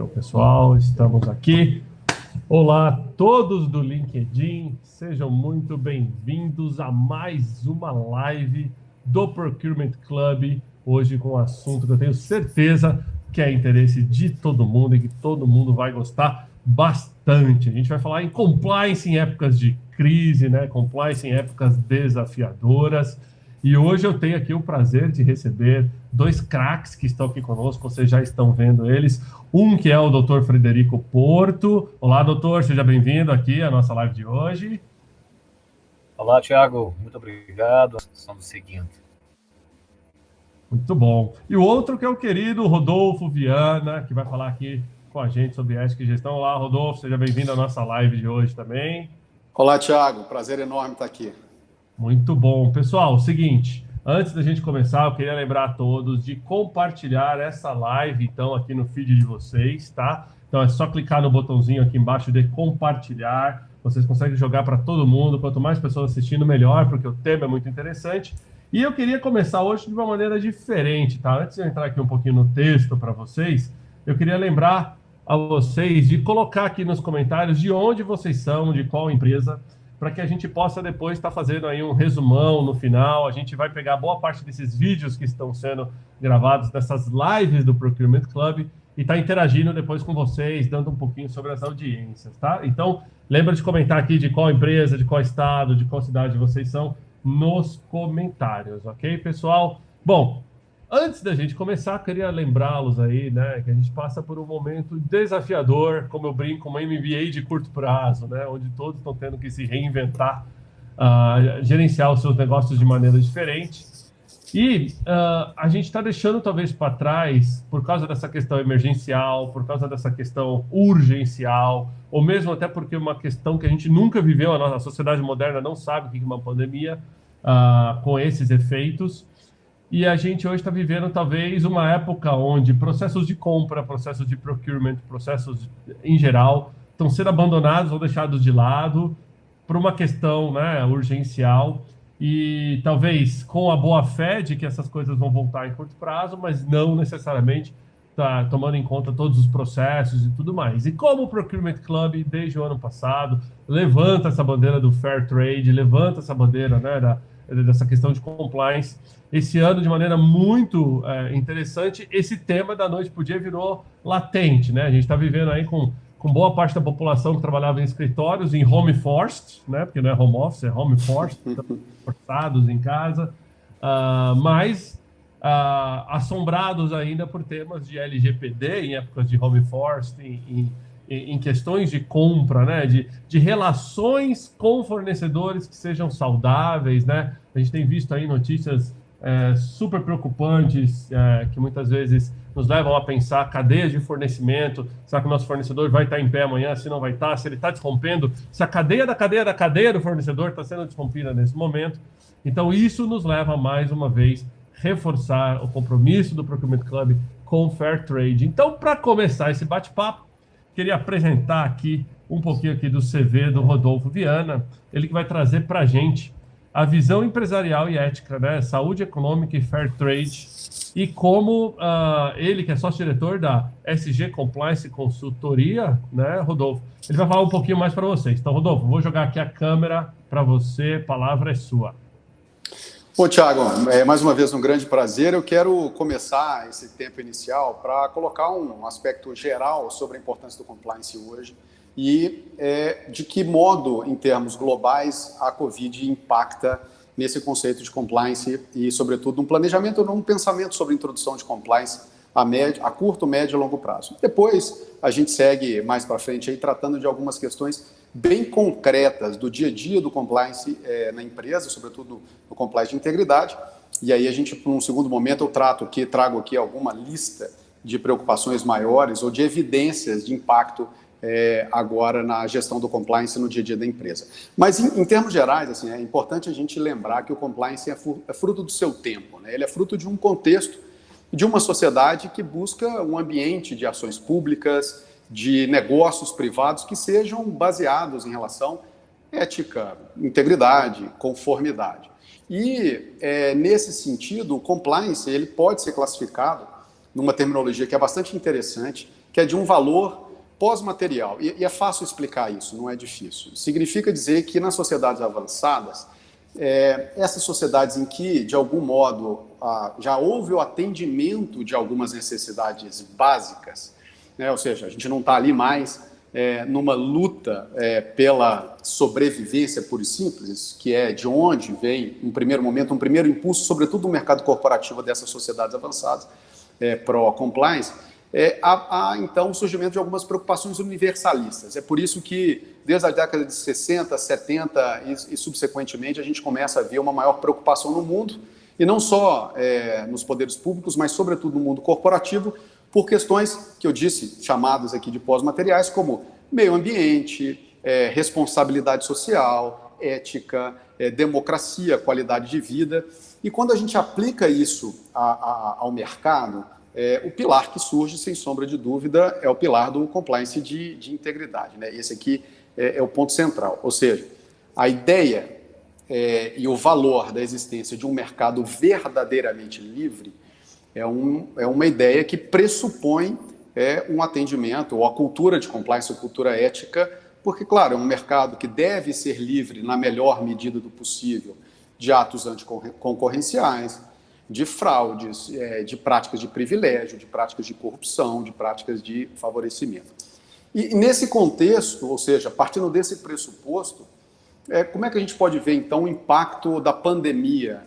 Pessoal, estamos aqui. Olá a todos do LinkedIn, sejam muito bem-vindos a mais uma live do Procurement Club, hoje com um assunto que eu tenho certeza que é interesse de todo mundo e que todo mundo vai gostar bastante. A gente vai falar em compliance em épocas de crise, né? Compliance em épocas desafiadoras. E hoje eu tenho aqui o prazer de receber dois craques que estão aqui conosco, vocês já estão vendo eles. Um que é o Dr. Frederico Porto. Olá, doutor, seja bem-vindo aqui à nossa live de hoje. Olá, Thiago, muito obrigado. Estamos seguindo. Muito bom. E o outro que é o querido Rodolfo Viana, que vai falar aqui com a gente sobre ética e gestão. Olá, Rodolfo, seja bem-vindo à nossa live de hoje também. Olá, Thiago, prazer enorme estar aqui. Muito bom. Pessoal, o seguinte, antes da gente começar, eu queria lembrar a todos de compartilhar essa live, então, aqui no feed de vocês, tá? Então, é só clicar no botãozinho aqui embaixo de compartilhar. Vocês conseguem jogar para todo mundo. Quanto mais pessoas assistindo, melhor, porque o tema é muito interessante. E eu queria começar hoje de uma maneira diferente, tá? Antes de eu entrar aqui um pouquinho no texto para vocês, eu queria lembrar a vocês de colocar aqui nos comentários de onde vocês são, de qual empresa, para que a gente possa depois estar fazendo aí um resumão no final. A gente vai pegar boa parte desses vídeos que estão sendo gravados, dessas lives do Procurement Club, e estar interagindo depois com vocês, dando um pouquinho sobre as audiências, tá? Então, lembra de comentar aqui de qual empresa, de qual estado, de qual cidade vocês são nos comentários, ok, pessoal? Bom, antes da gente começar, queria lembrá-los aí, né, que a gente passa por um momento desafiador, como eu brinco, uma MBA de curto prazo, né, onde todos estão tendo que se reinventar, gerenciar os seus negócios de maneira diferente. E a gente está deixando talvez para trás, por causa dessa questão emergencial, por causa dessa questão urgencial, ou mesmo até porque uma questão que a gente nunca viveu, a nossa sociedade moderna não sabe o que é uma pandemia com esses efeitos. E a gente hoje está vivendo, talvez, uma época onde processos de compra, processos de procurement, processos em geral, estão sendo abandonados ou deixados de lado por uma questão, né, urgencial. E talvez com a boa-fé de que essas coisas vão voltar em curto prazo, mas não necessariamente está tomando em conta todos os processos e tudo mais. E como o Procurement Club, desde o ano passado, levanta essa bandeira do Fair Trade, levanta essa bandeira, né, dessa questão de compliance. Esse ano, de maneira muito interessante, esse tema da noite para o dia virou latente, né? A gente está vivendo aí com boa parte da população que trabalhava em escritórios, em home forced, né? Porque não é home office, é home forced, forçados em casa, mas assombrados ainda por temas de LGPD em épocas de home forced, em questões de compra, né? De relações com fornecedores que sejam saudáveis, né? A gente tem visto aí notícias super preocupantes, que muitas vezes nos levam a pensar cadeias de fornecimento. Será que o nosso fornecedor vai estar em pé amanhã? Se não vai estar, se ele está desrompendo, se a cadeia da cadeia do fornecedor está sendo desrompida nesse momento. Então, isso nos leva, mais uma vez, reforçar o compromisso do Procurement Club com o Fair Trade. Então, para começar esse bate-papo, queria apresentar aqui um pouquinho aqui do CV do Rodolfo Viana, ele que vai trazer para a gente a visão empresarial e ética, né? Saúde econômica e Fair Trade, e como ele, que é sócio-diretor da SG Compliance Consultoria, né, Rodolfo, ele vai falar um pouquinho mais para vocês. Então, Rodolfo, vou jogar aqui a câmera para você, a palavra é sua. Bom, Thiago, mais uma vez um grande prazer. Eu quero começar esse tempo inicial para colocar um aspecto geral sobre a importância do compliance hoje e de que modo, em termos globais, a Covid impacta nesse conceito de compliance e, sobretudo, num planejamento ou num pensamento sobre a introdução de compliance a curto, médio e longo prazo. Depois, a gente segue mais para frente aí tratando de algumas questões bem concretas do dia a dia do compliance na empresa, sobretudo no compliance de integridade. E aí a gente, por um segundo momento, eu trago aqui alguma lista de preocupações maiores ou de evidências de impacto agora na gestão do compliance no dia a dia da empresa. Mas, em termos gerais, assim, é importante a gente lembrar que o compliance é fruto do seu tempo, né? Ele é fruto de um contexto, de uma sociedade que busca um ambiente de ações públicas, de negócios privados que sejam baseados em relação à ética, integridade, conformidade. E, nesse sentido, o compliance ele pode ser classificado numa terminologia que é bastante interessante, que é de um valor pós-material. E é fácil explicar isso, não é difícil. Significa dizer que nas sociedades avançadas, essas sociedades em que, de algum modo, já houve o atendimento de algumas necessidades básicas, né? Ou seja, a gente não está ali mais numa luta pela sobrevivência pura e simples, que é de onde vem, em primeiro momento, um primeiro impulso, sobretudo no mercado corporativo dessas sociedades avançadas, pró-compliance, há, então, o surgimento de algumas preocupações universalistas. É por isso que, desde a década de 60, 70 e subsequentemente, a gente começa a ver uma maior preocupação no mundo, e não só nos poderes públicos, mas, sobretudo, no mundo corporativo, por questões que eu disse, chamadas aqui de pós-materiais, como meio ambiente, responsabilidade social, ética, democracia, qualidade de vida. E quando a gente aplica isso ao mercado, o pilar que surge, sem sombra de dúvida, é o pilar do compliance de integridade, né? Esse aqui é o ponto central. Ou seja, a ideia e o valor da existência de um mercado verdadeiramente livre é uma ideia que pressupõe um atendimento, ou a cultura de compliance, a cultura ética, porque, claro, é um mercado que deve ser livre, na melhor medida do possível, de atos anticoncorrenciais, de fraudes, de práticas de privilégio, de práticas de corrupção, de práticas de favorecimento. E nesse contexto, ou seja, partindo desse pressuposto, como é que a gente pode ver, então, o impacto da pandemia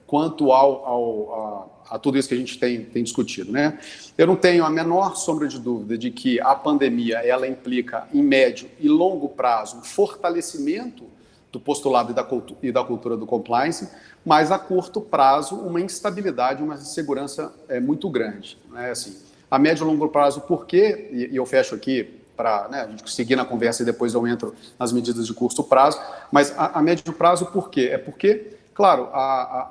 quanto a tudo isso que a gente tem discutido, né? Eu não tenho a menor sombra de dúvida de que a pandemia ela implica, em médio e longo prazo, um fortalecimento do postulado e da cultura do compliance, mas a curto prazo uma instabilidade, uma insegurança muito grande, né? Assim, a médio e longo prazo, por quê? E eu fecho aqui para a gente seguir na conversa e depois eu entro nas medidas de curto prazo, mas a médio prazo, por quê? É porque, claro,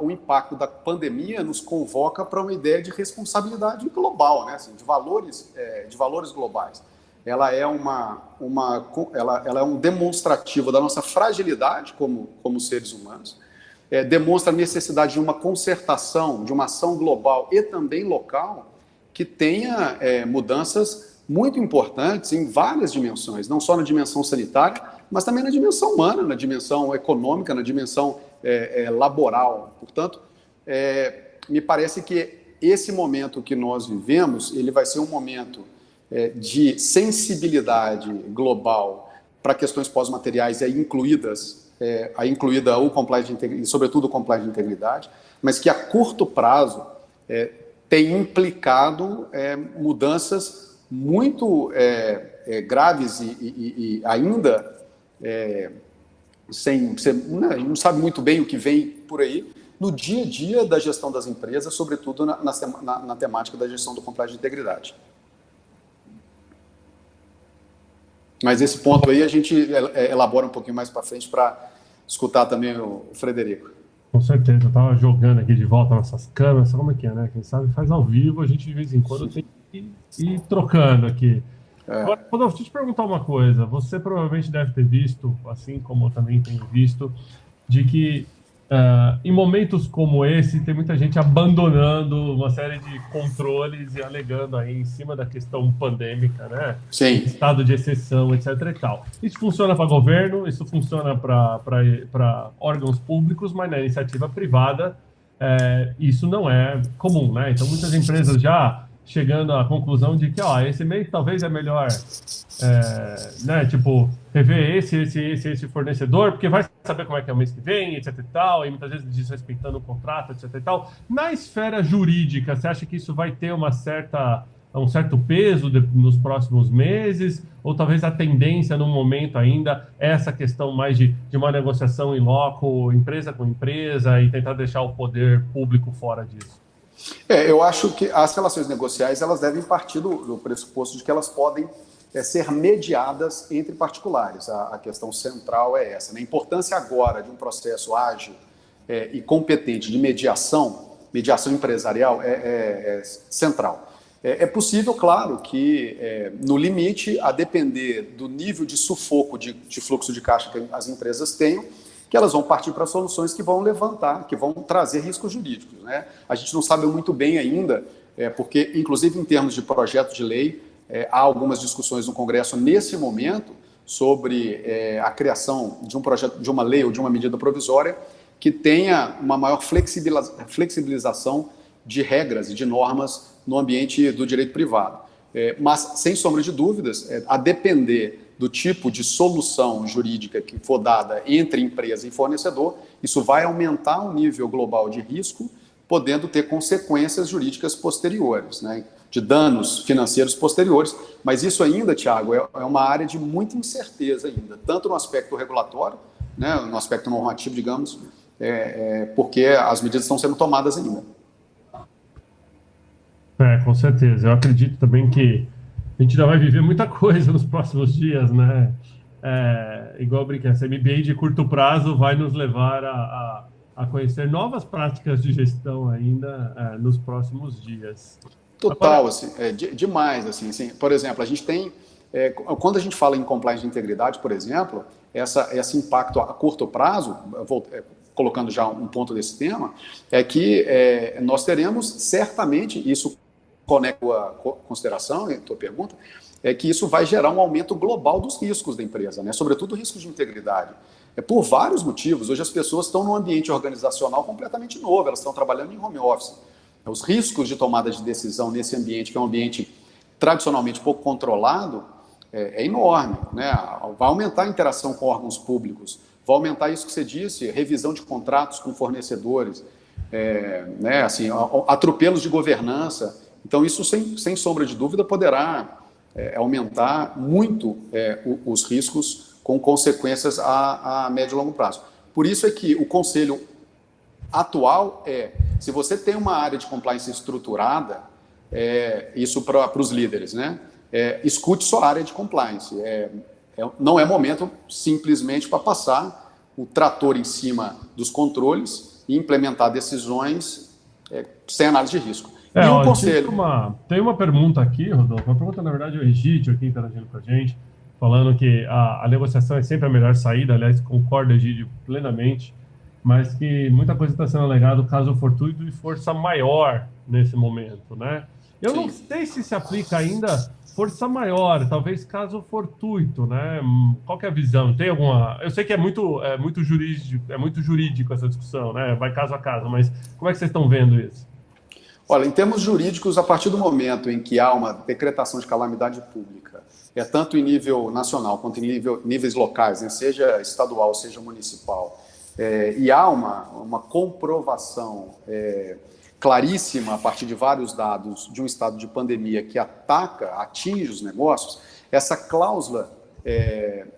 o impacto da pandemia nos convoca para uma ideia de responsabilidade global, né? Assim, de valores globais. Ela é ela é um demonstrativo da nossa fragilidade como seres humanos, demonstra a necessidade de uma concertação, de uma ação global e também local que tenha mudanças muito importantes em várias dimensões, não só na dimensão sanitária, mas também na dimensão humana, na dimensão econômica, na dimensão laboral. Portanto, me parece que esse momento que nós vivemos, ele vai ser um momento de sensibilidade global para questões pós-materiais incluída o compliance de integridade, sobretudo o compliance de integridade, mas que a curto prazo tem implicado mudanças muito graves e ainda não sabe muito bem o que vem por aí no dia a dia da gestão das empresas, sobretudo na temática da gestão do compliance de integridade. Mas esse ponto aí a gente elabora um pouquinho mais para frente para escutar também o Frederico. Com certeza, eu estava jogando aqui de volta nossas câmeras, como é que é, né? Quem sabe faz ao vivo, a gente de vez em quando tem que ir trocando aqui. Agora, Rodolfo, deixa eu te perguntar uma coisa. Você provavelmente deve ter visto, assim como eu também tenho visto, de que em momentos como esse, tem muita gente abandonando uma série de controles e alegando aí em cima da questão pandêmica, né? Sim. Estado de exceção, etc. e tal. Isso funciona para governo, isso funciona para órgãos públicos, mas na iniciativa privada isso não é comum, né? Então, muitas empresas já chegando à conclusão de que esse mês talvez é melhor né, tipo, rever esse fornecedor, porque vai saber como é que é o mês que vem, etc e tal, e muitas vezes desrespeitando o contrato, etc e tal. Na esfera jurídica, você acha que isso vai ter um certo peso nos próximos meses, ou talvez a tendência no momento ainda é essa questão mais de uma negociação in loco, empresa com empresa, e tentar deixar o poder público fora disso? Eu acho que as relações negociais elas devem partir do pressuposto de que elas podem ser mediadas entre particulares. A questão central é essa, né? A importância agora de um processo ágil e competente de mediação empresarial é central. É possível, claro, que no limite, a depender do nível de sufoco de fluxo de caixa que as empresas tenham, que elas vão partir para soluções que vão trazer riscos jurídicos, né? A gente não sabe muito bem ainda porque, inclusive, em termos de projeto de lei, há algumas discussões no Congresso nesse momento sobre a criação de um projeto, de uma lei ou de uma medida provisória que tenha uma maior flexibilização de regras e de normas no ambiente do direito privado. Mas, sem sombra de dúvidas, a depender do tipo de solução jurídica que for dada entre empresa e fornecedor, isso vai aumentar o nível global de risco, podendo ter consequências jurídicas posteriores, né, de danos financeiros posteriores. Mas isso ainda, Tiago, é uma área de muita incerteza ainda, tanto no aspecto regulatório, né, no aspecto normativo, digamos, porque as medidas estão sendo tomadas ainda. Com certeza. Eu acredito também que a gente ainda vai viver muita coisa nos próximos dias, né? Igual eu brinquei, essa MBA de curto prazo vai nos levar a conhecer novas práticas de gestão ainda nos próximos dias. Total, assim, demais, assim, por exemplo, a gente tem, quando a gente fala em compliance de integridade, por exemplo, esse impacto a curto prazo, colocando já um ponto desse tema, é que nós teremos certamente, isso conecta a consideração, a tua pergunta, é que isso vai gerar um aumento global dos riscos da empresa, né? Sobretudo riscos de integridade. Por vários motivos. Hoje as pessoas estão num ambiente organizacional completamente novo, elas estão trabalhando em home office. Os riscos de tomada de decisão nesse ambiente, que é um ambiente tradicionalmente pouco controlado, é enorme, né? Vai aumentar a interação com órgãos públicos, vai aumentar isso que você disse, revisão de contratos com fornecedores, né? Assim, atropelos de governança. Então, isso, sem sombra de dúvida, poderá aumentar muito os riscos com consequências a médio e longo prazo. Por isso é que o conselho atual se você tem uma área de compliance estruturada, isso para os líderes, né? Escute sua área de compliance. Não é momento simplesmente para passar o trator em cima dos controles e implementar decisões sem análise de risco. E o conselho... Tem uma pergunta aqui, Rodolfo. Uma pergunta, na verdade, é o Egídio aqui interagindo com a gente, falando que a negociação é sempre a melhor saída. Aliás, concordo, Egídio, plenamente, mas que muita coisa está sendo alegada caso fortuito e força maior nesse momento, né? Eu Sim. Não sei se aplica ainda força maior, talvez caso fortuito, né? Qual que é a visão? Tem alguma... Eu sei que é muito jurídico essa discussão, né? Vai caso a caso, mas como é que vocês estão vendo isso? Olha, em termos jurídicos, a partir do momento em que há uma decretação de calamidade pública, tanto em nível nacional quanto em níveis locais, né, seja estadual, seja municipal, e há uma comprovação claríssima a partir de vários dados de um estado de pandemia que atinge os negócios, essa cláusula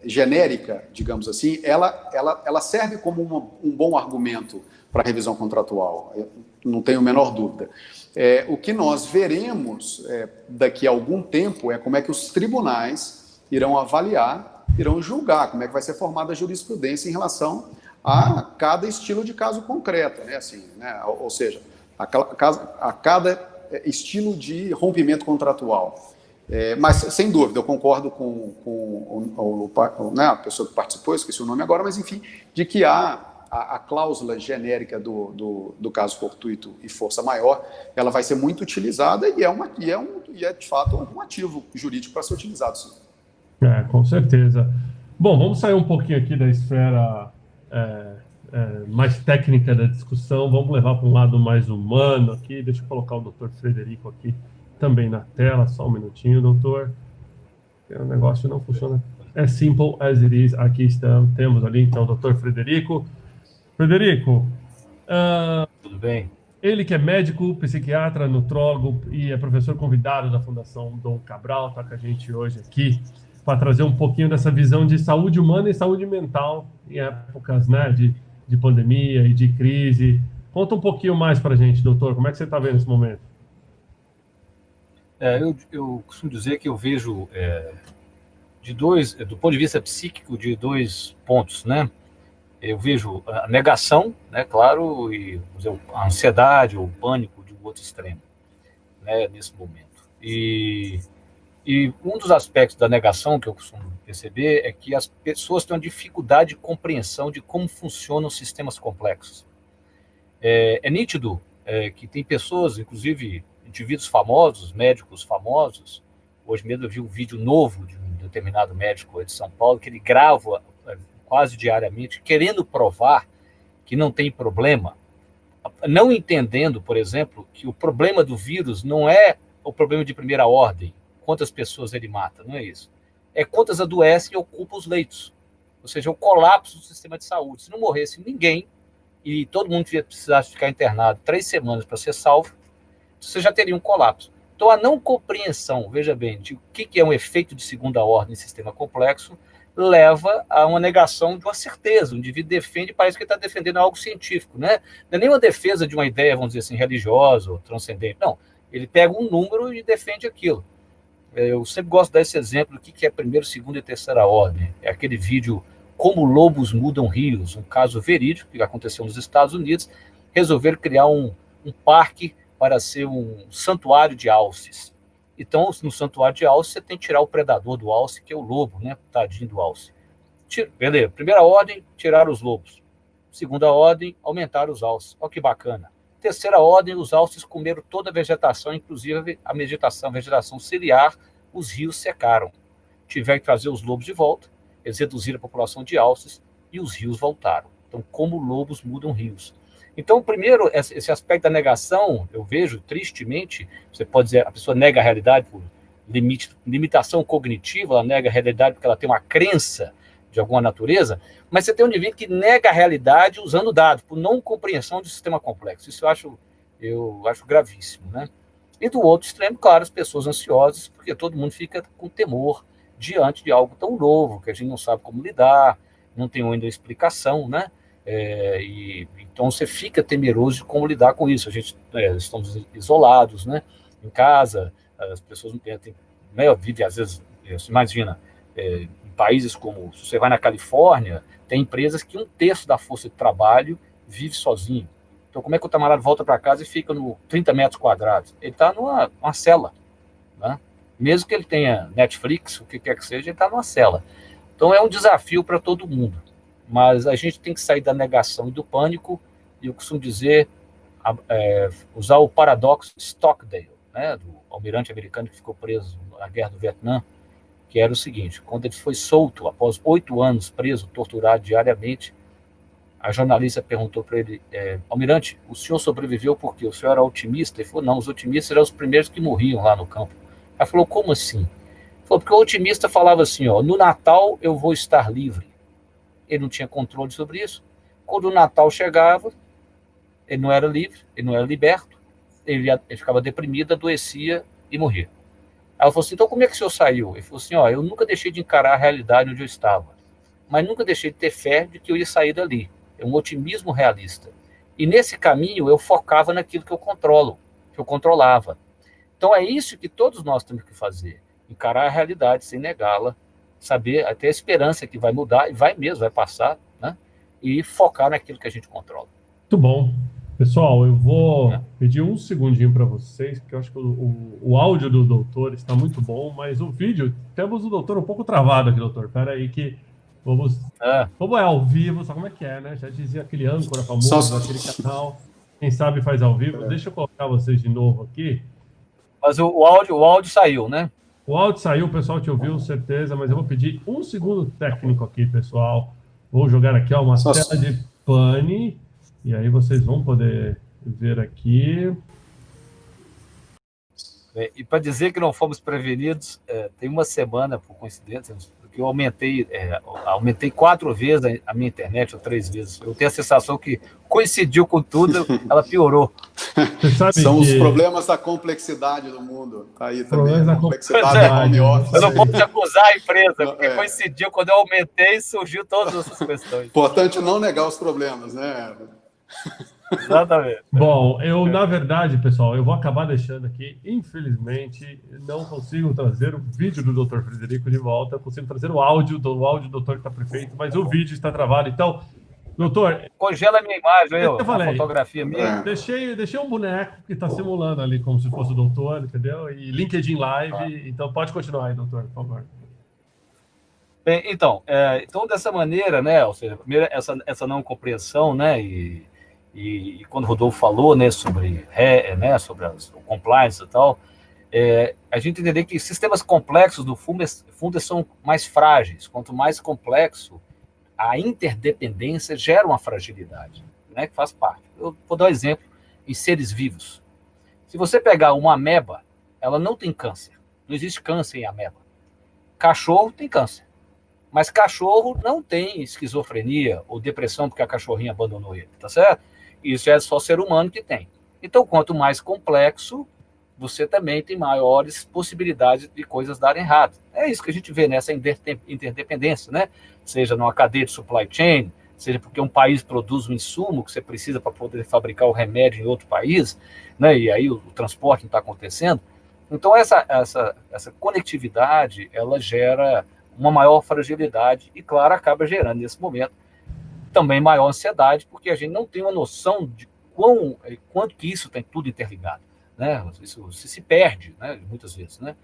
genérica, digamos assim, ela serve como um bom argumento para a revisão contratual, não tenho a menor dúvida. O que nós veremos daqui a algum tempo é como é que os tribunais irão avaliar, irão julgar, como é que vai ser formada a jurisprudência em relação a cada estilo de caso concreto, né? Assim, né? Ou seja, a cada estilo de rompimento contratual. Mas, sem dúvida, eu concordo com a pessoa que participou, esqueci o nome agora, mas, enfim, de que há a cláusula genérica do caso fortuito e força maior, ela vai ser muito utilizada e é de fato um ativo jurídico para ser utilizado, sim. Com certeza. Bom, vamos sair um pouquinho aqui da esfera mais técnica da discussão, vamos levar para um lado mais humano aqui. Deixa eu colocar o Dr. Frederico aqui também na tela, só um minutinho, doutor. O negócio não funciona. Simple as it is. Aqui temos ali então o Dr. Frederico. Frederico, tudo bem? Ele que é médico, psiquiatra, nutrólogo e é professor convidado da Fundação Dom Cabral, está com a gente hoje aqui para trazer um pouquinho dessa visão de saúde humana e saúde mental em épocas, né, de pandemia e de crise. Conta um pouquinho mais para a gente, doutor, como é que você está vendo esse momento? Eu costumo dizer que eu vejo do ponto de vista psíquico, de dois pontos, né? Eu vejo a negação, né, claro, e a ansiedade ou o pânico de um outro extremo, né, nesse momento. E um dos aspectos da negação que eu costumo perceber é que as pessoas têm uma dificuldade de compreensão de como funcionam sistemas complexos. É nítido que tem pessoas, inclusive indivíduos famosos, médicos famosos. Hoje mesmo eu vi um vídeo novo de um determinado médico de São Paulo, que ele grava quase diariamente, querendo provar que não tem problema, não entendendo, por exemplo, que o problema do vírus não é o problema de primeira ordem, quantas pessoas ele mata, não é isso. É quantas adoecem e ocupam os leitos. Ou seja, o colapso do sistema de saúde. Se não morresse ninguém, e todo mundo precisasse ficar internado 3 semanas para ser salvo, você já teria um colapso. Então, a não compreensão, veja bem, de o que é um efeito de segunda ordem em sistema complexo, leva a uma negação de uma certeza. O indivíduo defende, parece que ele está defendendo algo científico, né? Não é nem uma defesa de uma ideia, vamos dizer assim, religiosa ou transcendente. Não, ele pega um número e defende aquilo. Eu sempre gosto de dar esse exemplo do que é primeira, segunda e terceira ordem. É aquele vídeo Como Lobos Mudam Rios, um caso verídico que aconteceu nos Estados Unidos. Resolveram criar um parque para ser um santuário de alces. Então, no santuário de alce, você tem que tirar o predador do alce, que é o lobo, né? Tadinho do alce. Beleza. Primeira ordem, tirar os lobos. Segunda ordem, aumentar os alces. Olha que bacana. Terceira ordem, os alces comeram toda a vegetação, inclusive a vegetação ciliar, os rios secaram. Tiveram que trazer os lobos de volta, eles reduziram a população de alces e os rios voltaram. Então, como lobos mudam rios. Então, primeiro, esse aspecto da negação, eu vejo, tristemente, você pode dizer, a pessoa nega a realidade por limitação cognitiva, ela nega a realidade porque ela tem uma crença de alguma natureza, mas você tem um indivíduo que nega a realidade usando dados, por não compreensão do sistema complexo. Isso eu acho gravíssimo, né? E do outro extremo, claro, as pessoas ansiosas, porque todo mundo fica com temor diante de algo tão novo, que a gente não sabe como lidar, não tem ainda explicação, né? Então você fica temeroso de como lidar com isso. A gente estamos isolados, né? Em casa, as pessoas não têm, né? Vive às vezes, você imagina, em países como, se você vai na Califórnia, tem empresas que 1/3 da força de trabalho vive sozinho. Então como é que o camarada volta para casa e fica no 30 metros quadrados? Ele está numa cela, né? Mesmo que ele tenha Netflix, o que quer que seja, ele está numa cela. Então é um desafio para todo mundo. Mas a gente tem que sair da negação e do pânico, e eu costumo dizer, usar o paradoxo de Stockdale, né, do almirante americano que ficou preso na guerra do Vietnã, que era o seguinte: quando ele foi solto, após 8 anos preso, torturado diariamente, a jornalista perguntou para ele, almirante, o senhor sobreviveu por quê? O senhor era otimista? Ele falou, não, os otimistas eram os primeiros que morriam lá no campo. Ela falou, como assim? Ele falou, porque o otimista falava assim, no Natal eu vou estar livre. Ele não tinha controle sobre isso. Quando o Natal chegava, ele não era livre, ele não era liberto, ele ficava deprimido, adoecia e morria. Ela falou assim, então como é que o senhor saiu? Ele falou assim, eu nunca deixei de encarar a realidade onde eu estava, mas nunca deixei de ter fé de que eu ia sair dali. É um otimismo realista. E nesse caminho eu focava naquilo que eu controlo, que eu controlava. Então é isso que todos nós temos que fazer, encarar a realidade sem negá-la, saber, ter a esperança que vai mudar, e vai mesmo, vai passar, né? E focar naquilo que a gente controla. Muito bom. Pessoal, eu vou pedir um segundinho para vocês, porque eu acho que o áudio do doutor está muito bom, mas o vídeo, temos o doutor um pouco travado aqui, doutor. Espera aí que vamos... Como é ao vivo, sabe como é que é, né? Já dizia aquele âncora famoso daquele canal, quem sabe faz ao vivo. Deixa eu colocar vocês de novo aqui. Mas o áudio saiu, né? O áudio saiu, o pessoal te ouviu, certeza, mas eu vou pedir um segundo técnico aqui, pessoal. Vou jogar aqui uma tela de pane, e aí vocês vão poder ver aqui. E para dizer que não fomos prevenidos, tem uma semana, por coincidência, que eu aumentei 4 vezes a minha internet, ou 3 vezes. Eu tenho a sensação que coincidiu com tudo, ela piorou. São os problemas da complexidade do mundo. Tá aí também. A complexidade do home office. Eu não posso acusar a empresa, porque coincidiu quando eu aumentei e surgiu todas essas questões. Importante não negar os problemas, né? Exatamente. Bom, na verdade, pessoal, eu vou acabar deixando aqui, infelizmente, não consigo trazer o vídeo do Dr. Frederico de volta, eu consigo trazer o áudio do doutor que está perfeito, mas o vídeo está travado, então, doutor... Congela a minha imagem, a fotografia minha. Deixei um boneco que está simulando ali como se fosse o doutor, entendeu? E LinkedIn Live, então pode continuar aí, doutor, por favor. Bem, então dessa maneira, né, ou seja, primeiro essa não compreensão, né, e quando o Rodolfo falou, né, sobre o compliance e tal, a gente entender que sistemas complexos, no fundo, são mais frágeis. Quanto mais complexo, a interdependência gera uma fragilidade, né, que faz parte. Eu vou dar um exemplo em seres vivos. Se você pegar uma ameba, ela não tem câncer. Não existe câncer em ameba. Cachorro tem câncer. Mas cachorro não tem esquizofrenia ou depressão porque a cachorrinha abandonou ele, tá certo? Isso é só ser humano que tem. Então, quanto mais complexo, você também tem maiores possibilidades de coisas darem errado. É isso que a gente vê nessa interdependência, né? Seja numa cadeia de supply chain, seja porque um país produz um insumo que você precisa para poder fabricar o remédio em outro país, né? E aí o transporte não está acontecendo. Então, essa conectividade, ela gera uma maior fragilidade e, claro, acaba gerando, nesse momento, também maior ansiedade, porque a gente não tem uma noção de quanto que isso tem tudo interligado, né? Isso se perde, né, muitas vezes, né?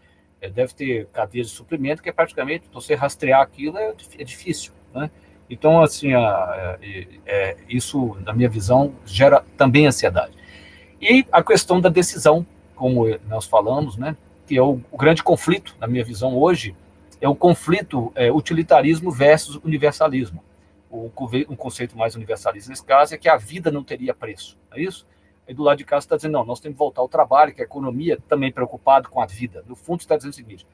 Deve ter cadeias de suprimento que praticamente, você rastrear aquilo é difícil, né? Então, assim, isso, na minha visão, gera também ansiedade. E a questão da decisão, como nós falamos, né, que é o grande conflito, na minha visão, hoje, é o conflito utilitarismo versus universalismo. Um conceito mais universalista nesse caso é que a vida não teria preço, é isso? E do lado de cá você está dizendo, não, nós temos que voltar ao trabalho, que a economia também preocupada com a vida. No fundo, você está dizendo o seguinte,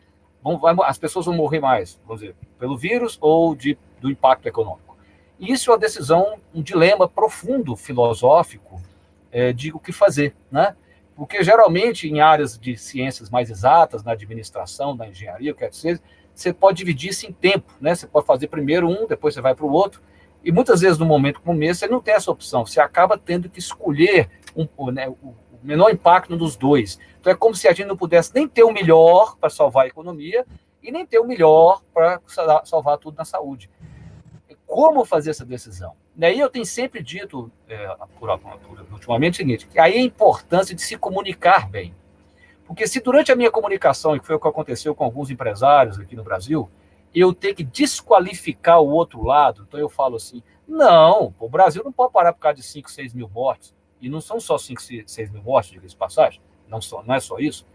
as pessoas vão morrer mais, vamos dizer, pelo vírus ou do impacto econômico. E isso é uma decisão, um dilema profundo, filosófico, de o que fazer, né? Porque, geralmente, em áreas de ciências mais exatas, na administração, na engenharia, o que quer dizer, você pode dividir isso em tempo, né? Você pode fazer primeiro um, depois você vai para o outro, e muitas vezes, no momento como esse, você não tem essa opção, você acaba tendo que escolher o menor impacto dos dois. Então, é como se a gente não pudesse nem ter o melhor para salvar a economia e nem ter o melhor para salvar tudo na saúde. Como fazer essa decisão? Daí eu tenho sempre dito, ultimamente, o seguinte, que aí a importância de se comunicar bem. Porque se durante a minha comunicação, e que foi o que aconteceu com alguns empresários aqui no Brasil, eu ter que desqualificar o outro lado, então eu falo assim, não, o Brasil não pode parar por causa de 5, 6 mil mortes, e não são só 5, 6 mil mortes, diga-se de passagem, não é só isso,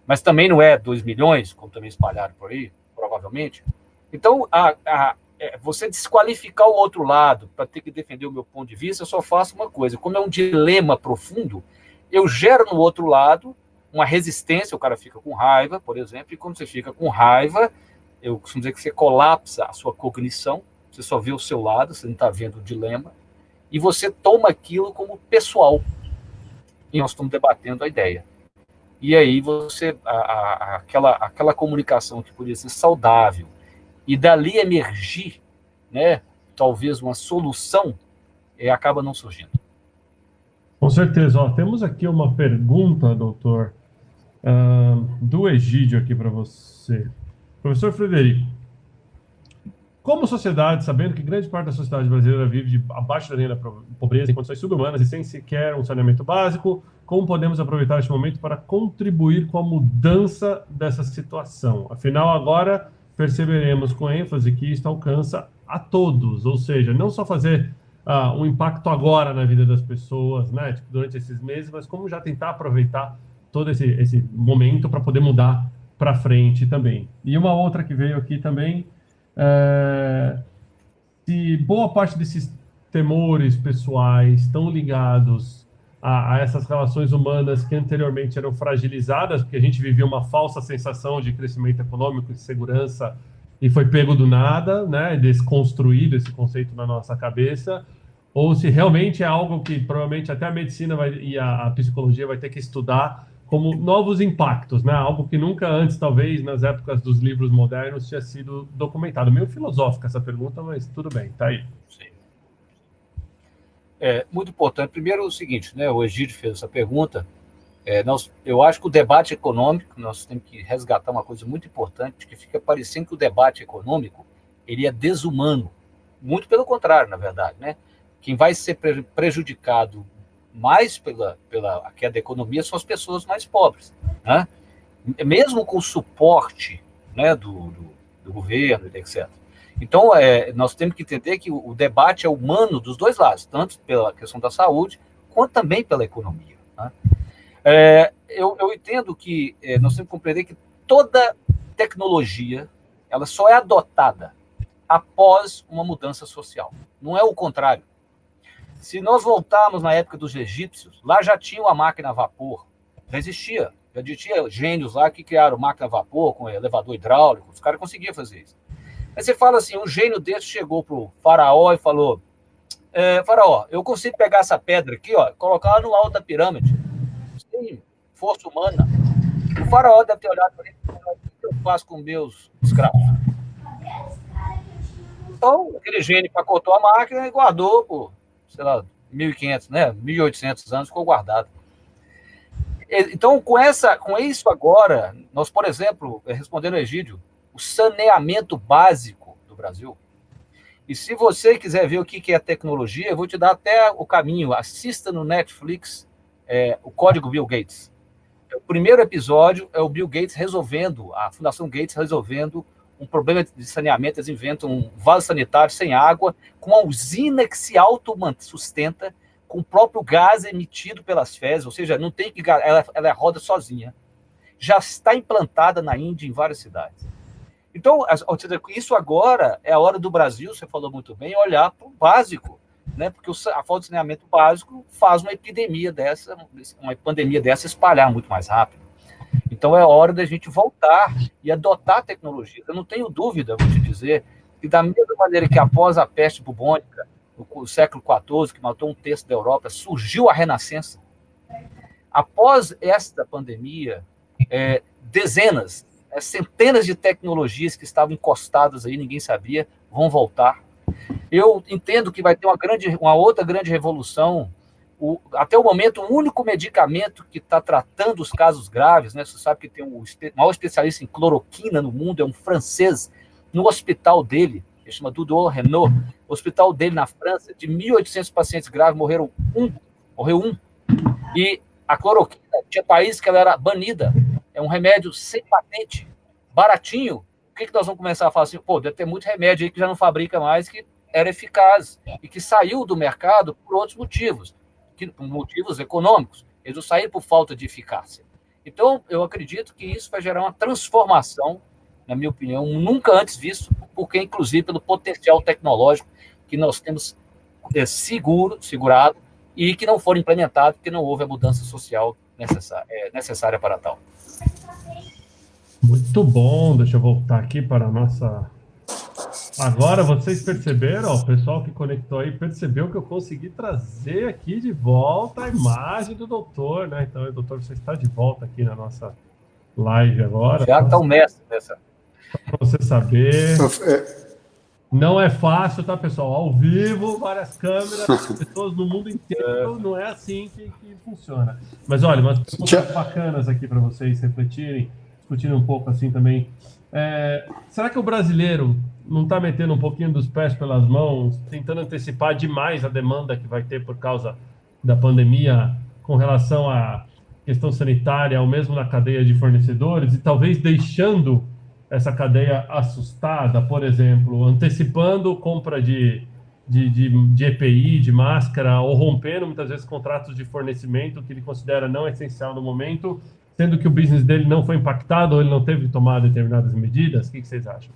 mas também não é 2 milhões, como também espalharam por aí, provavelmente. Então, você desqualificar o outro lado para ter que defender o meu ponto de vista, eu só faço uma coisa, como é um dilema profundo, eu gero no outro lado uma resistência, o cara fica com raiva, por exemplo, e quando você fica com raiva, eu costumo dizer que você colapsa a sua cognição, você só vê o seu lado, você não está vendo o dilema, e você toma aquilo como pessoal. E nós estamos debatendo a ideia. E aí você, aquela comunicação que poderia ser saudável, e dali emergir, né, talvez uma solução, acaba não surgindo. Com certeza. Temos aqui uma pergunta, doutor, do Egídio aqui para você. Professor Frederico, como sociedade, sabendo que grande parte da sociedade brasileira vive abaixo da linha da pobreza, em condições subhumanas e sem sequer um saneamento básico, como podemos aproveitar este momento para contribuir com a mudança dessa situação? Afinal, agora perceberemos com ênfase que isto alcança a todos, ou seja, não só fazer um impacto agora na vida das pessoas, né, tipo, durante esses meses, mas como já tentar aproveitar todo esse momento para poder mudar para frente também. E uma outra que veio aqui também, se boa parte desses temores pessoais estão ligados a essas relações humanas que anteriormente eram fragilizadas, porque a gente vivia uma falsa sensação de crescimento econômico e segurança e foi pego do nada, né, desconstruído esse conceito na nossa cabeça, ou se realmente é algo que provavelmente até a medicina e a psicologia vai ter que estudar como novos impactos, né? Algo que nunca antes, talvez, nas épocas dos livros modernos, tinha sido documentado. Meio filosófica essa pergunta, mas tudo bem, tá aí. Sim. Muito importante. Primeiro, o seguinte, né? O Egídio fez essa pergunta. Eu acho que o debate econômico, nós temos que resgatar uma coisa muito importante, que fica parecendo que o debate econômico ele é desumano. Muito pelo contrário, na verdade, né? Quem vai ser prejudicado mais pela queda da economia são as pessoas mais pobres, né? Mesmo com o suporte, né, do governo, etc. Então, nós temos que entender que o debate é humano dos dois lados, tanto pela questão da saúde, quanto também pela economia. Né? Eu entendo que nós temos que compreender que toda tecnologia ela só é adotada após uma mudança social. Não é o contrário. Se nós voltarmos na época dos egípcios, lá já tinha a máquina a vapor, já existia gênios lá que criaram máquina a vapor com elevador hidráulico, os caras conseguiam fazer isso. Aí você fala assim, um gênio desse chegou para o faraó e falou, faraó, eu consigo pegar essa pedra aqui, ó, colocar ela no alto da pirâmide, sem força humana. O faraó deve ter olhado para ele e falado, o que eu faço com meus escravos? Então, aquele gênio pacotou a máquina e guardou por, sei lá, 1.500, né, 1.800 anos, ficou guardado. Então, com isso agora, nós, por exemplo, respondendo ao Egídio, o saneamento básico do Brasil. E se você quiser ver o que é tecnologia, eu vou te dar até o caminho. Assista no Netflix o Código Bill Gates. O primeiro episódio é o Bill Gates a Fundação Gates resolvendo um problema de saneamento. Eles inventam um vaso sanitário sem água, com uma usina que se autossustenta, com o próprio gás emitido pelas fezes, ou seja, não tem que ela roda sozinha. Já está implantada na Índia, em várias cidades. Então, isso agora é a hora do Brasil, você falou muito bem, olhar para o básico, né? Porque a falta de saneamento básico faz uma pandemia dessa espalhar muito mais rápido. Então, é hora da gente voltar e adotar a tecnologia. Eu não tenho dúvida, vou te dizer, que da mesma maneira que após a peste bubônica, no século XIV, que matou um terço da Europa, surgiu a Renascença. Após esta pandemia, dezenas, centenas de tecnologias que estavam encostadas aí, ninguém sabia, vão voltar. Eu entendo que vai ter uma outra grande revolução. Até o momento, o único medicamento que está tratando os casos graves, né? Você sabe que tem o maior especialista em cloroquina no mundo, é um francês, no hospital dele, ele chama Dudou Renault, o hospital dele na França, de 1.800 pacientes graves, morreu um. E a cloroquina, tinha países que ela era banida, é um remédio sem patente, baratinho. O que nós vamos começar a falar assim? Pô, deve ter muito remédio aí que já não fabrica mais, que era eficaz, e que saiu do mercado por outros motivos, por motivos econômicos. Eles não saíram por falta de eficácia. Então, eu acredito que isso vai gerar uma transformação, na minha opinião, nunca antes visto, porque, inclusive, pelo potencial tecnológico que nós temos segurado e que não foram implementados porque não houve a mudança social necessária para tal. Muito bom, deixa eu voltar aqui para a nossa... Agora, vocês perceberam, o pessoal que conectou aí percebeu que eu consegui trazer aqui de volta a imagem do doutor, né? Então, doutor, você está de volta aqui na nossa live agora. Já está o mestre dessa. Para você saber. Não é fácil, tá, pessoal? Ao vivo, várias câmeras, pessoas no mundo inteiro, não é assim que funciona. Mas olha, umas perguntas bacanas aqui para vocês refletirem, discutirem um pouco assim também. Será que o brasileiro não está metendo um pouquinho dos pés pelas mãos, tentando antecipar demais a demanda que vai ter por causa da pandemia com relação à questão sanitária, ou mesmo na cadeia de fornecedores, e talvez deixando essa cadeia assustada, por exemplo, antecipando compra de EPI, de máscara, ou rompendo muitas vezes contratos de fornecimento que ele considera não essencial no momento, sendo que o business dele não foi impactado ou ele não teve que tomar determinadas medidas? O que vocês acham?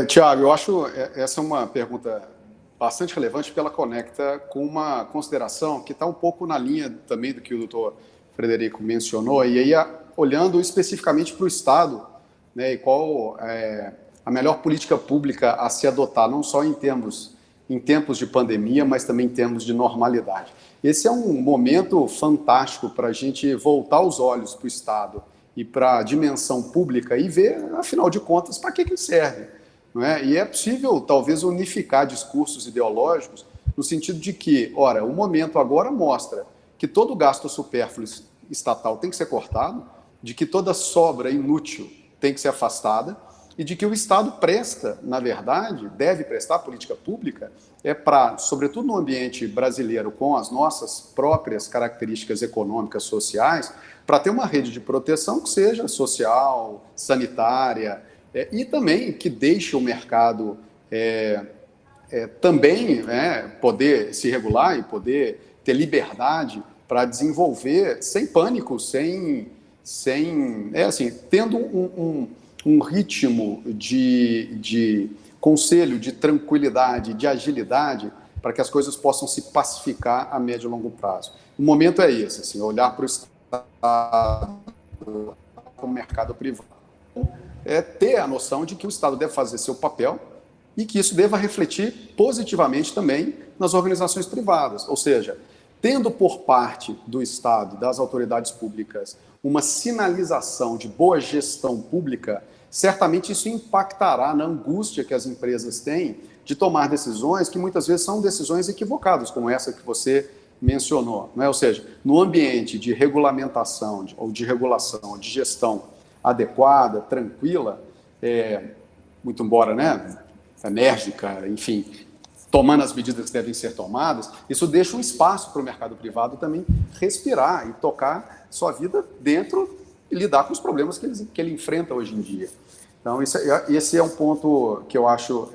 Tiago, eu acho essa é uma pergunta bastante relevante, porque ela conecta com uma consideração que está um pouco na linha também do que o doutor Frederico mencionou, e aí olhando especificamente para o Estado, né, e qual a melhor política pública a se adotar, não só em tempos de pandemia, mas também em termos de normalidade. Esse é um momento fantástico para a gente voltar os olhos para o Estado e para a dimensão pública e ver, afinal de contas, para que serve. Não é? E é possível, talvez, unificar discursos ideológicos no sentido de que, ora, o momento agora mostra que todo gasto supérfluo estatal tem que ser cortado, de que toda sobra inútil tem que ser afastada e de que o Estado presta, na verdade, deve prestar política pública para, sobretudo no ambiente brasileiro, com as nossas próprias características econômicas, sociais, para ter uma rede de proteção que seja social, sanitária, e também que deixe o mercado também, né, poder se regular e poder ter liberdade para desenvolver sem pânico, tendo um ritmo de conselho, de tranquilidade, de agilidade, para que as coisas possam se pacificar a médio e longo prazo. O momento é esse, assim, olhar para o Estado, para o mercado privado, ter a noção de que o Estado deve fazer seu papel e que isso deva refletir positivamente também nas organizações privadas, ou seja, tendo por parte do Estado, das autoridades públicas, uma sinalização de boa gestão pública, certamente isso impactará na angústia que as empresas têm de tomar decisões que muitas vezes são decisões equivocadas, como essa que você mencionou, né? Ou seja, no ambiente de regulamentação ou de regulação, de gestão adequada, tranquila, muito embora, né, enérgica, enfim, tomando as medidas que devem ser tomadas, isso deixa um espaço para o mercado privado também respirar e tocar sua vida dentro e lidar com os problemas que ele enfrenta hoje em dia. Então, esse é um ponto que eu acho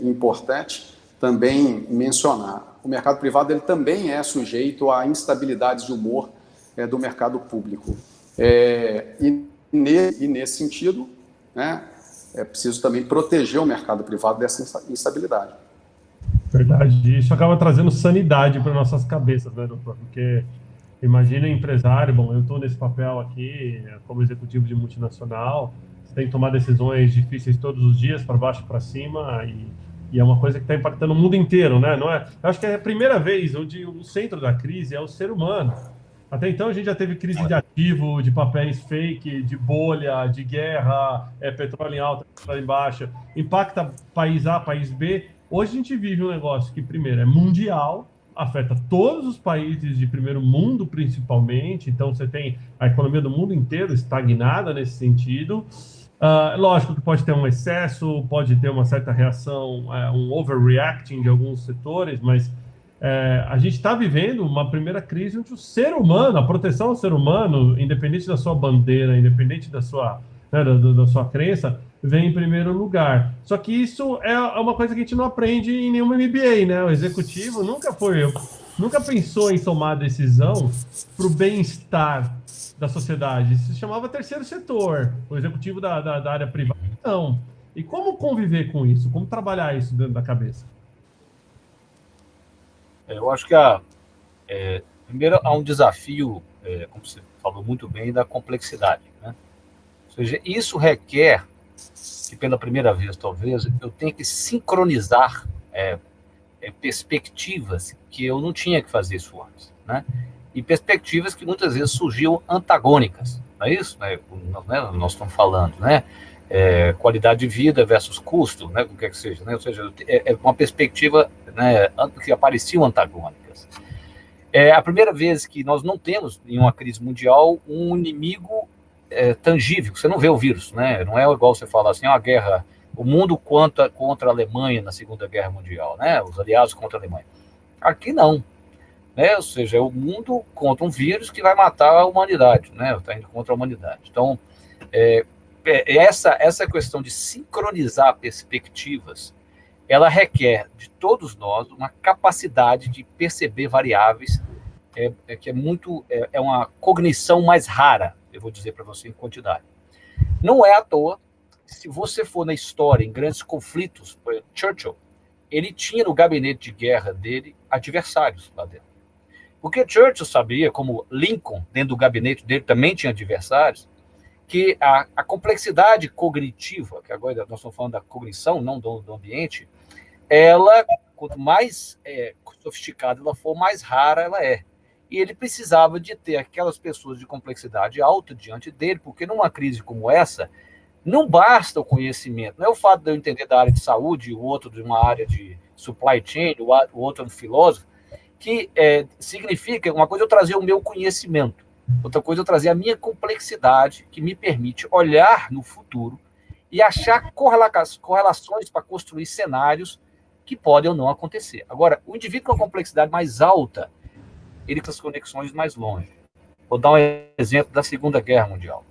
importante também mencionar. O mercado privado ele também é sujeito a instabilidades de humor do mercado público. E nesse sentido, né, é preciso também proteger o mercado privado dessa instabilidade. Verdade. Isso acaba trazendo sanidade para nossas cabeças, né, doutor? Porque imagina empresário, bom, eu estou nesse papel aqui como executivo de multinacional, você tem que tomar decisões difíceis todos os dias, para baixo e para cima, e é uma coisa que está impactando o mundo inteiro, né? Não é? Eu acho que é a primeira vez onde o centro da crise é o ser humano. Até então a gente já teve crise de ativo, de papéis fake, de bolha, de guerra, petróleo em alta, petróleo em baixa, impacta país A, país B. Hoje a gente vive um negócio que, primeiro, é mundial, afeta todos os países de primeiro mundo, principalmente. Então, você tem a economia do mundo inteiro estagnada nesse sentido. Lógico que pode ter um excesso, pode ter uma certa reação, um overreacting de alguns setores, mas a gente está vivendo uma primeira crise onde o ser humano, a proteção ao ser humano, independente da sua bandeira, independente da sua, né, da sua crença, vem em primeiro lugar. Só que isso é uma coisa que a gente não aprende em nenhuma MBA, né? O executivo nunca pensou em tomar decisão para o bem-estar da sociedade. Isso se chamava terceiro setor, o executivo da área privada. Não. E como conviver com isso? Como trabalhar isso dentro da cabeça? Eu acho que primeiro há um desafio, como você falou muito bem, da complexidade, né? Ou seja, isso requer que pela primeira vez, talvez, eu tenha que sincronizar perspectivas que eu não tinha que fazer isso antes, né? E perspectivas que muitas vezes surgiam antagônicas, não é isso? Né? Nós estamos falando, né? Qualidade de vida versus custo, né? O que é que seja, né? Ou seja, é uma perspectiva, né, que apareciam antagônicas. É a primeira vez que nós não temos, em uma crise mundial, um inimigo tangível. Você não vê o vírus, né? Não é igual você falar assim, uma guerra, o mundo contra a Alemanha na Segunda Guerra Mundial, né? Os aliados contra a Alemanha. Aqui não, né? Ou seja, é o mundo contra um vírus que vai matar a humanidade, né? Está indo contra a humanidade. Então, essa questão de sincronizar perspectivas, ela requer de todos nós uma capacidade de perceber variáveis, que é uma cognição mais rara, eu vou dizer para você em quantidade. Não é à toa, se você for na história, em grandes conflitos, por exemplo, Churchill, ele tinha no gabinete de guerra dele adversários lá dentro. Porque Churchill sabia, como Lincoln, dentro do gabinete dele, também tinha adversários, que a complexidade cognitiva, que agora nós estamos falando da cognição, não do ambiente, ela, quanto mais sofisticada ela for, mais rara ela é. E ele precisava de ter aquelas pessoas de complexidade alta diante dele, porque numa crise como essa, não basta o conhecimento, não é o fato de eu entender da área de saúde, o outro de uma área de supply chain, o outro é um filósofo, que significa, uma coisa eu trazer o meu conhecimento, outra coisa eu trazer a minha complexidade, que me permite olhar no futuro e achar correlações para construir cenários que podem ou não acontecer. Agora, o indivíduo com a complexidade mais alta, ele tem as conexões mais longe. Vou dar um exemplo da Segunda Guerra Mundial.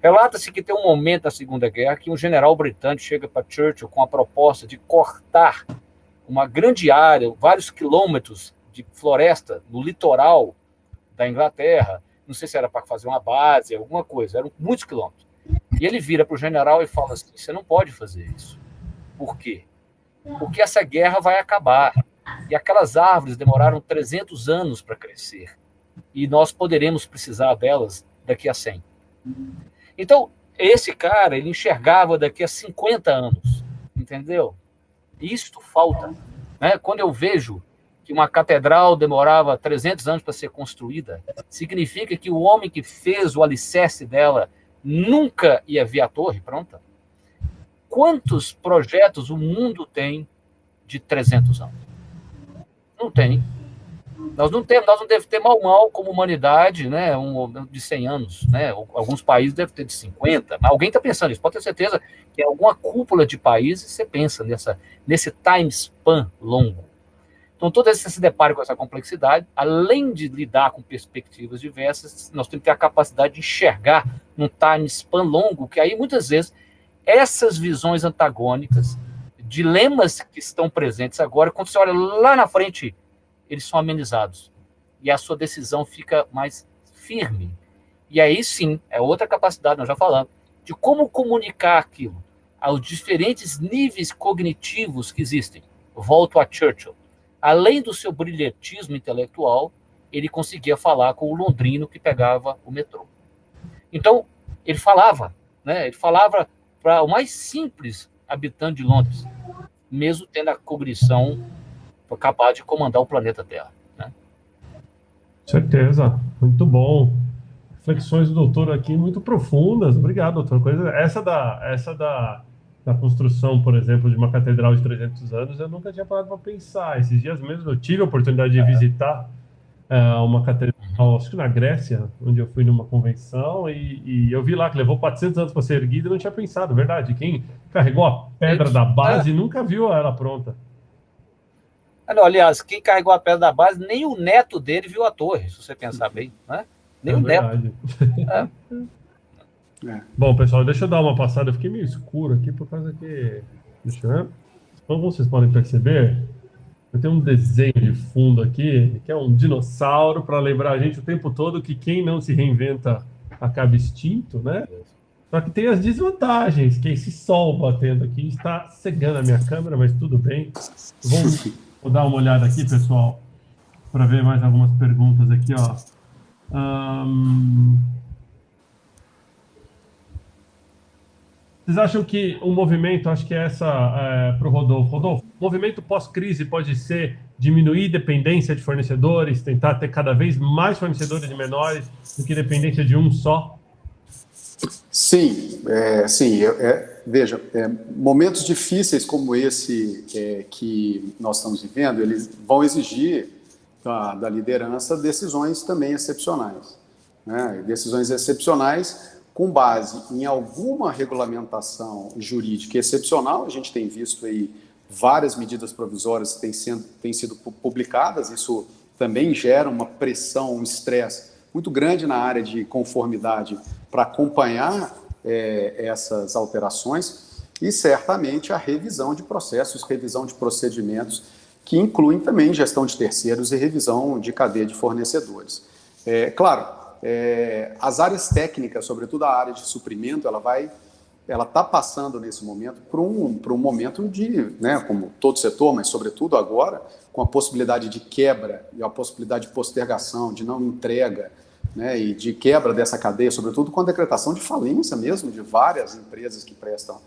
Relata-se que tem um momento da Segunda Guerra que um general britânico chega para Churchill com a proposta de cortar uma grande área, vários quilômetros de floresta no litoral da Inglaterra. Não sei se era para fazer uma base, alguma coisa, eram muitos quilômetros. E ele vira para o general e fala assim: você não pode fazer isso. Por quê? Porque essa guerra vai acabar. E aquelas árvores demoraram 300 anos para crescer. E nós poderemos precisar delas daqui a 100. Então, esse cara, ele enxergava daqui a 50 anos, entendeu? Isto falta. Né? Quando eu vejo que uma catedral demorava 300 anos para ser construída, significa que o homem que fez o alicerce dela nunca ia ver a torre pronta? Quantos projetos o mundo tem de 300 anos? Não tem. Nós não devemos ter mal como humanidade, né, de 100 anos, né? Alguns países devem ter de 50, mas alguém está pensando nisso. Pode ter certeza que em alguma cúpula de países você pensa nesse time span longo. Então, toda vez que você se depara com essa complexidade, além de lidar com perspectivas diversas, nós temos que ter a capacidade de enxergar num time span longo, que aí, muitas vezes, essas visões antagônicas, dilemas que estão presentes agora, quando você olha lá na frente, eles são amenizados. E a sua decisão fica mais firme. E aí, sim, é outra capacidade, nós já falamos, de como comunicar aquilo aos diferentes níveis cognitivos que existem. Volto a Churchill. Além do seu brilhantismo intelectual, ele conseguia falar com o londrino que pegava o metrô. Então, ele falava, né? Ele falava para o mais simples habitante de Londres, mesmo tendo a cognição capaz de comandar o planeta Terra. Né? Certeza, muito bom. Reflexões do doutor aqui muito profundas. Obrigado, doutor. Essa da construção, por exemplo, de uma catedral de 300 anos, eu nunca tinha parado para pensar. Esses dias mesmo eu tive a oportunidade de visitar uma catedral, acho que na Grécia, onde eu fui numa convenção, e eu vi lá que levou 400 anos para ser erguida e não tinha pensado, verdade. Quem carregou a pedra da base nunca viu ela pronta. Não, aliás, quem carregou a pedra da base, nem o neto dele viu a torre, se você pensar bem. Né? Nem o neto. Bom, pessoal, deixa eu dar uma passada. Eu fiquei meio escuro aqui por causa que... Deixa eu ver. Como vocês podem perceber, eu tenho um desenho de fundo aqui, que é um dinossauro, para lembrar a gente o tempo todo que quem não se reinventa acaba extinto, né? Só que tem as desvantagens, que esse sol batendo aqui está cegando a minha câmera, mas tudo bem. Vou dar uma olhada aqui, pessoal, para ver mais algumas perguntas aqui, ó. Vocês acham que o movimento, acho que é essa para o Rodolfo. Rodolfo, o movimento pós-crise pode ser diminuir dependência de fornecedores, tentar ter cada vez mais fornecedores e menores do que dependência de um só? Sim, veja, momentos difíceis como esse que nós estamos vivendo, eles vão exigir da liderança decisões também excepcionais, né? Decisões excepcionais com base em alguma regulamentação jurídica excepcional. A gente tem visto aí várias medidas provisórias que têm sido publicadas, isso também gera uma pressão, um estresse muito grande na área de conformidade para acompanhar essas alterações, e certamente a revisão de processos, revisão de procedimentos, que incluem também gestão de terceiros e revisão de cadeia de fornecedores. Claro, as áreas técnicas, sobretudo a área de suprimento, ela está passando nesse momento por um momento de, né, como todo setor, mas sobretudo agora, com a possibilidade de quebra e a possibilidade de postergação, de não entrega, né, e de quebra dessa cadeia, sobretudo com a decretação de falência mesmo de várias empresas que prestam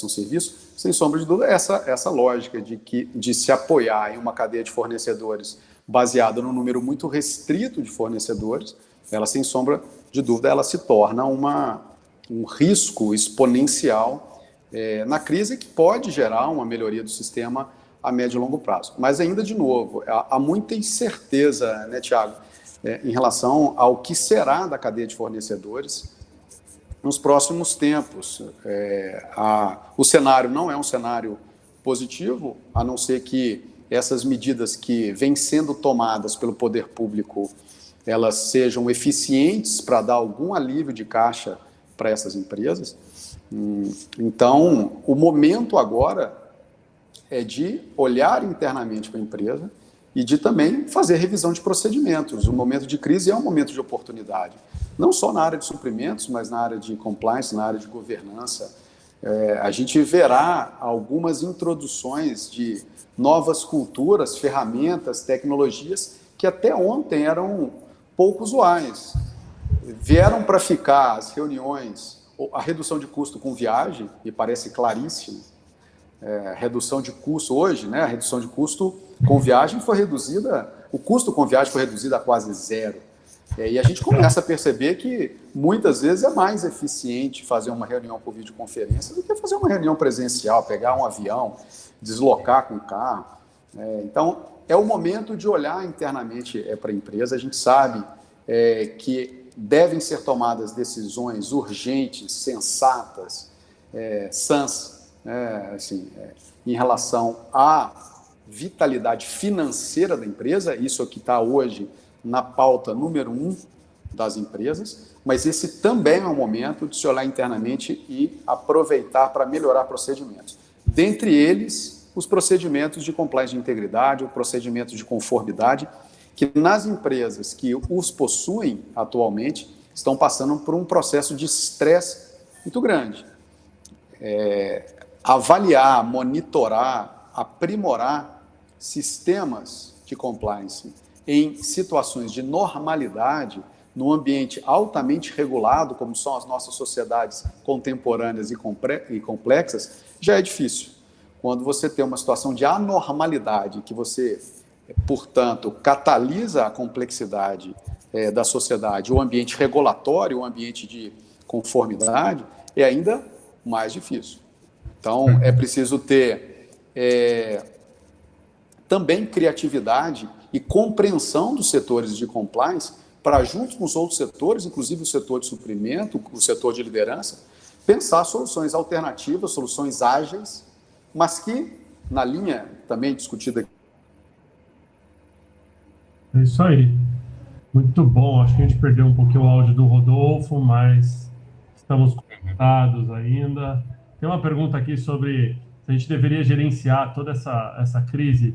serviço. Sem sombra de dúvida, essa lógica de se apoiar em uma cadeia de fornecedores baseada num número muito restrito de fornecedores, ela, sem sombra de dúvida, ela se torna um risco exponencial na crise, que pode gerar uma melhoria do sistema a médio e longo prazo. Mas ainda, de novo, há muita incerteza, né, Tiago, em relação ao que será da cadeia de fornecedores nos próximos tempos. O cenário não é um cenário positivo, a não ser que essas medidas que vêm sendo tomadas pelo poder público, elas sejam eficientes para dar algum alívio de caixa para essas empresas. Então, o momento agora é de olhar internamente para a empresa e de também fazer revisão de procedimentos. O momento de crise é um momento de oportunidade, não só na área de suprimentos, mas na área de compliance, na área de governança. A gente verá algumas introduções de novas culturas, ferramentas, tecnologias que até ontem eram pouco usuais. Vieram para ficar as reuniões, a redução de custo com viagem, me parece claríssimo. Redução de custo hoje, né? A redução de custo com viagem foi reduzida, o custo com viagem foi reduzido a quase zero. E a gente começa a perceber que muitas vezes é mais eficiente fazer uma reunião por videoconferência do que fazer uma reunião presencial, pegar um avião, deslocar com o carro. Então, é o momento de olhar internamente para a empresa. A gente sabe que devem ser tomadas decisões urgentes, sensatas, sãs, em relação à vitalidade financeira da empresa. Isso é o que está hoje na pauta número 1 das empresas, mas esse também é um momento de se olhar internamente e aproveitar para melhorar procedimentos. Dentre eles, os procedimentos de compliance de integridade, o procedimento de conformidade, que nas empresas que os possuem atualmente estão passando por um processo de estresse muito grande. Avaliar, monitorar, aprimorar sistemas de compliance em situações de normalidade, num ambiente altamente regulado, como são as nossas sociedades contemporâneas e complexas, já é difícil. Quando você tem uma situação de anormalidade, que você, portanto, catalisa a complexidade da sociedade, o ambiente regulatório, o ambiente de conformidade, é ainda mais difícil. Então, é preciso ter também criatividade e compreensão dos setores de compliance para, junto com os outros setores, inclusive o setor de suprimento, o setor de liderança, pensar soluções alternativas, soluções ágeis, mas que, na linha também discutida. É isso aí. Muito bom. Acho que a gente perdeu um pouquinho o áudio do Rodolfo, mas estamos conectados ainda. Tem uma pergunta aqui sobre se a gente deveria gerenciar toda essa crise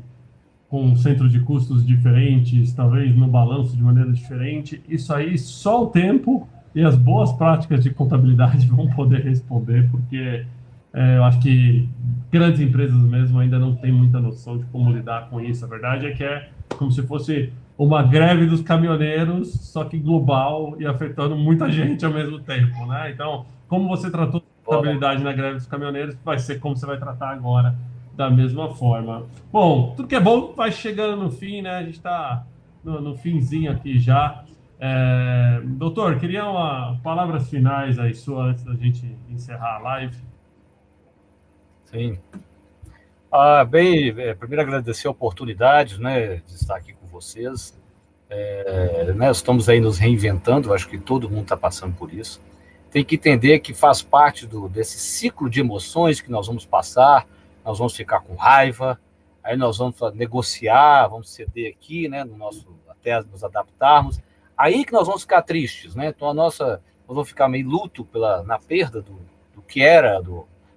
com um centro de custos diferentes, talvez no balanço de maneira diferente. Isso aí só o tempo e as boas práticas de contabilidade vão poder responder, porque eu acho que grandes empresas mesmo ainda não têm muita noção de como lidar com isso. A verdade é que é como se fosse uma greve dos caminhoneiros, só que global e afetando muita gente ao mesmo tempo, né? Então, como você tratou a contabilidade na greve dos caminhoneiros, vai ser como você vai tratar agora, da mesma forma. Bom, tudo que é bom vai chegando no fim, né? A gente está no finzinho aqui já. Doutor, queria palavras finais aí suas antes da gente encerrar a live. Sim. Primeiro agradecer a oportunidade, né, de estar aqui com vocês. Nós estamos aí nos reinventando, acho que todo mundo está passando por isso. Tem que entender que faz parte desse ciclo de emoções que nós vamos passar. Nós vamos ficar com raiva, aí nós vamos negociar, vamos ceder aqui, né, até nos adaptarmos. Aí que nós vamos ficar tristes, né? Então nós vamos ficar meio luto na perda do que era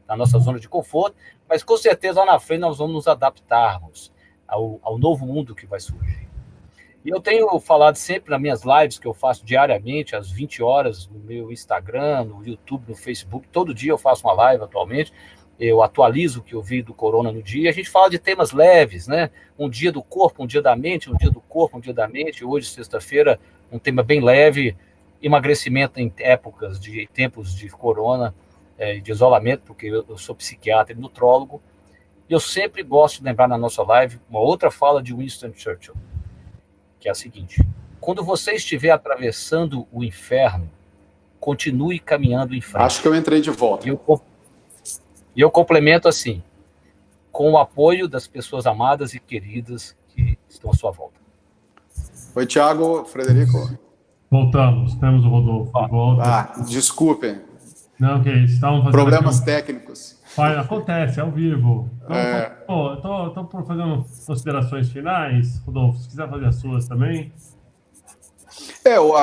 da nossa zona de conforto, mas com certeza lá na frente nós vamos nos adaptarmos ao novo mundo que vai surgir. E eu tenho falado sempre nas minhas lives que eu faço diariamente, às 20 horas, no meu Instagram, no YouTube, no Facebook, todo dia eu faço uma live atualmente. Eu atualizo o que eu vi do corona no dia, a gente fala de temas leves, né? Um dia do corpo, um dia da mente, um dia do corpo, um dia da mente. Hoje, sexta-feira, um tema bem leve, emagrecimento em tempos de corona, de isolamento, porque eu sou psiquiatra e nutrólogo. E eu sempre gosto de lembrar na nossa live uma outra fala de Winston Churchill, que é a seguinte: quando você estiver atravessando o inferno, continue caminhando em frente. Acho que eu entrei de volta. E eu complemento assim, com o apoio das pessoas amadas e queridas que estão à sua volta. Oi, Thiago, Frederico. Voltamos, temos o Rodolfo de volta. Desculpem. Não, que isso, estavam fazendo problemas técnicos. Acontece, é ao vivo. Estou fazendo considerações finais, Rodolfo, se quiser fazer as suas também. Eu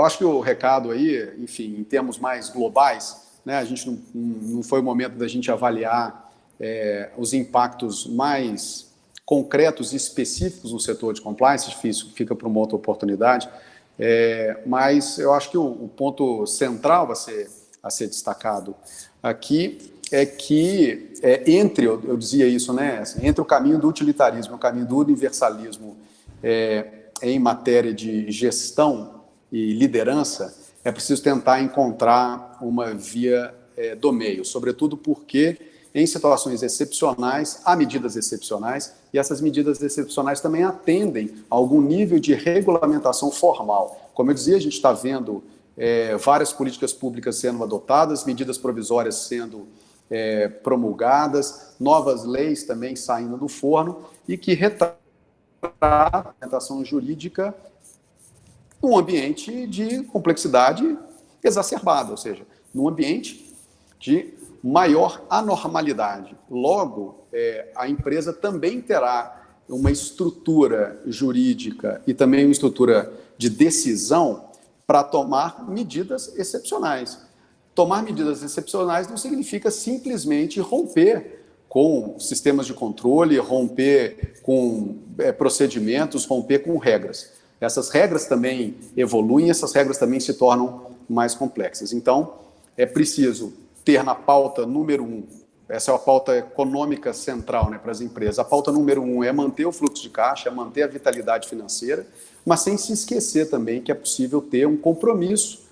acho que o recado aí, enfim, em termos mais globais, né, a gente não foi o momento da gente avaliar os impactos mais concretos e específicos no setor de compliance, isso fica para uma outra oportunidade, mas eu acho que o ponto central a ser destacado aqui é que eu dizia isso, né, assim, entre o caminho do utilitarismo e o caminho do universalismo em matéria de gestão e liderança, é preciso tentar encontrar uma via do meio, sobretudo porque em situações excepcionais, há medidas excepcionais, e essas medidas excepcionais também atendem a algum nível de regulamentação formal. Como eu dizia, a gente está vendo várias políticas públicas sendo adotadas, medidas provisórias sendo promulgadas, novas leis também saindo do forno, e que retratam a regulamentação jurídica num ambiente de complexidade exacerbada, ou seja, num ambiente de maior anormalidade. Logo, a empresa também terá uma estrutura jurídica e também uma estrutura de decisão para tomar medidas excepcionais. Tomar medidas excepcionais não significa simplesmente romper com sistemas de controle, romper com procedimentos, romper com regras. Essas regras também evoluem, essas regras também se tornam mais complexas. Então, é preciso ter na pauta número 1, essa é a pauta econômica central, né, para as empresas. A pauta número 1 é manter o fluxo de caixa, é manter a vitalidade financeira, mas sem se esquecer também que é possível ter um compromisso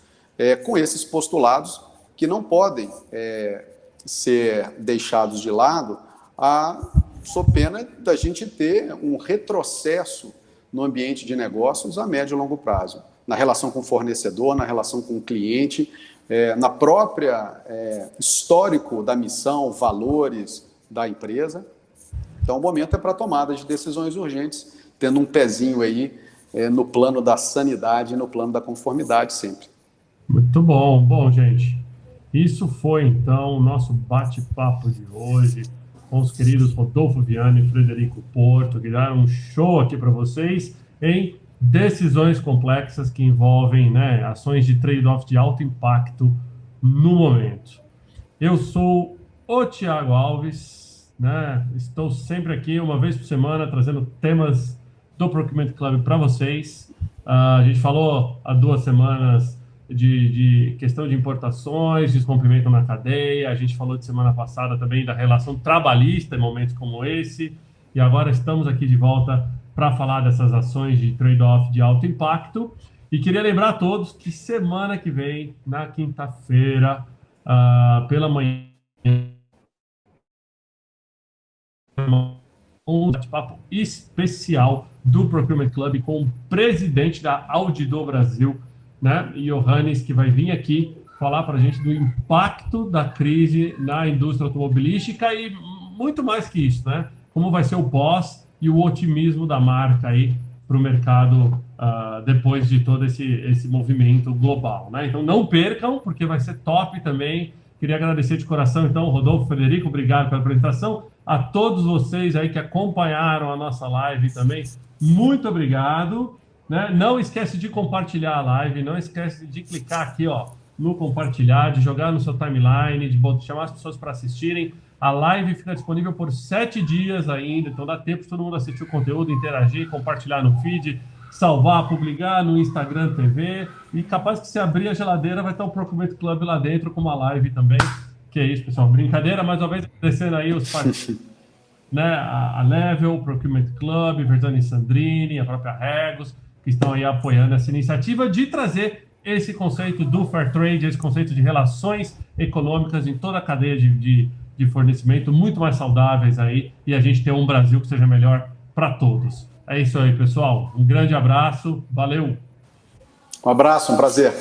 com esses postulados que não podem ser deixados de lado sob pena da gente ter um retrocesso no ambiente de negócios a médio e longo prazo, na relação com o fornecedor, na relação com o cliente, na própria histórico da missão, valores da empresa. Então, o momento é para tomada de decisões urgentes, tendo um pezinho aí no plano da sanidade e no plano da conformidade sempre. Muito bom. Bom, gente, isso foi, então, o nosso bate-papo de hoje com os queridos Rodolfo Viane e Frederico Porto, que deram um show aqui para vocês em decisões complexas que envolvem, né, ações de trade-off de alto impacto no momento. Eu sou o Thiago Alves, né, estou sempre aqui, uma vez por semana, trazendo temas do Procurement Club para vocês. A gente falou há 2 semanas de questão de importações, descumprimento na cadeia, a gente falou de semana passada também da relação trabalhista em momentos como esse, e agora estamos aqui de volta para falar dessas ações de trade-off de alto impacto. E queria lembrar a todos que semana que vem, na quinta-feira, pela manhã, um bate-papo especial do Procurement Club com o presidente da Audidor Brasil, né, Johannes, que vai vir aqui falar para a gente do impacto da crise na indústria automobilística e muito mais que isso, né? Como vai ser o pós e o otimismo da marca aí para o mercado depois de todo esse movimento global, né? Então não percam, porque vai ser top também. Queria agradecer de coração, então, Rodolfo, Frederico, obrigado pela apresentação. A todos vocês aí que acompanharam a nossa live também, muito obrigado. Né? Não esquece de compartilhar a live, não esquece de clicar aqui, ó, no compartilhar, de jogar no seu timeline, de chamar as pessoas para assistirem. A live fica disponível por 7 dias ainda, então dá tempo de todo mundo assistir o conteúdo, interagir, compartilhar no feed, salvar, publicar no Instagram TV, e capaz que se abrir a geladeira vai estar o Procurement Club lá dentro com uma live também. Que é isso, pessoal, brincadeira, mais uma vez agradecendo aí os parceiros, né, a Level, o Procurement Club, Versani Sandrini, a própria Regos, que estão aí apoiando essa iniciativa de trazer esse conceito do Fair Trade, esse conceito de relações econômicas em toda a cadeia de fornecimento, muito mais saudáveis aí, e a gente ter um Brasil que seja melhor para todos. É isso aí, pessoal. Um grande abraço. Valeu! Um abraço, um prazer.